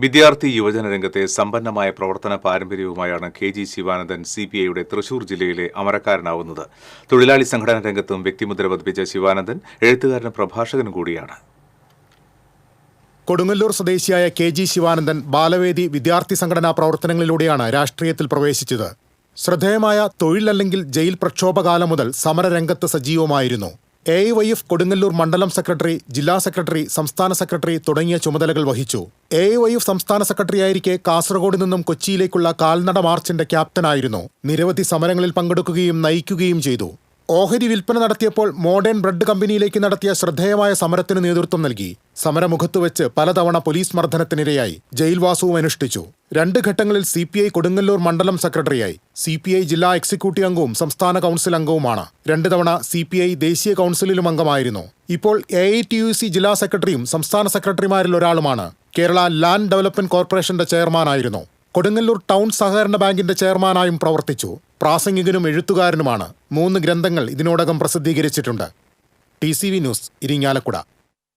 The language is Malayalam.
വിദ്യാർത്ഥി യുവജന രംഗത്തെ സമ്പന്നമായ പ്രവർത്തന പാരമ്പര്യവുമായാണ് കെ.ജി. ശിവാനന്ദൻ സിപിഐയുടെ തൃശൂർ ജില്ലയിലെ അമരക്കാരനാവുന്നത്. തൊഴിലാളി സംഘടനാ രംഗത്തും വ്യക്തിമുദ്ര പതിപ്പിച്ച ശിവാനന്ദൻ എഴുത്തുകാരനും പ്രഭാഷകനും കൂടിയാണ്. കൊടുങ്ങല്ലൂർ സ്വദേശിയായ കെ.ജി. ശിവാനന്ദൻ ബാലവേദി വിദ്യാർത്ഥി സംഘടനാ പ്രവർത്തനങ്ങളിലൂടെയാണ് രാഷ്ട്രീയത്തിൽ പ്രവേശിച്ചത്. ശ്രദ്ധേയമായ തൊഴിലല്ലെങ്കിൽ ജയിൽ പ്രക്ഷോഭകാലം മുതൽ സമരരംഗത്ത് സജീവമായിരുന്നു. AIYF കൊടുങ്ങല്ലൂർ മണ്ഡലം സെക്രട്ടറി, ജില്ലാ സെക്രട്ടറി, സംസ്ഥാന സെക്രട്ടറി തുടങ്ങിയ ചുമതലകൾ വഹിച്ചു. AIYF സംസ്ഥാന സെക്രട്ടറിയായിരിക്കെ കാസർഗോഡ് നിന്നും കൊച്ചിയിലേക്കുള്ള കാൽനട മാർച്ചിന്റെ ക്യാപ്റ്റനായിരുന്നു. നിരവധി സമരങ്ങളിൽ പങ്കെടുക്കുകയും നയിക്കുകയും ചെയ്തു. ഓഹരി വിൽപ്പന നടത്തിയപ്പോൾ മോഡേൺ ബ്രെഡ് കമ്പനിയിലേക്ക് നടത്തിയ ശ്രദ്ധേയമായ സമരത്തിന് നേതൃത്വം നൽകി. സമരമുഖത്ത് വെച്ച് പലതവണ പോലീസ് മർദ്ദനത്തിനിരയായി. ജയിൽവാസവും അനുഷ്ഠിച്ചു. 2 ഘട്ടങ്ങളിൽ CPI കൊടുങ്ങല്ലൂർ മണ്ഡലം സെക്രട്ടറിയായി. CPI ജില്ലാ എക്സിക്യൂട്ടീവ് അംഗവും സംസ്ഥാന കൗൺസിൽ അംഗവുമാണ്. 2 തവണ CPI ദേശീയ കൗൺസിലിലും അംഗമായിരുന്നു. ഇപ്പോൾ AITUC ജില്ലാ സെക്രട്ടറിയും സംസ്ഥാന സെക്രട്ടറിമാരിൽ ഒരാളുമാണ്. കേരള ലാൻഡ് ഡെവലപ്മെന്റ് കോർപ്പറേഷന്റെ ചെയർമാനായിരുന്നു. കൊടുങ്ങല്ലൂർ ടൗൺ സഹകരണ ബാങ്കിന്റെ ചെയർമാനായും പ്രവർത്തിച്ചു. പ്രാസംഗികനും എഴുത്തുകാരനുമാണ്. 3 ഗ്രന്ഥങ്ങൾ ഇതിനോടകം പ്രസിദ്ധീകരിച്ചിട്ടുണ്ട്. TCV news, Irinjalakuda.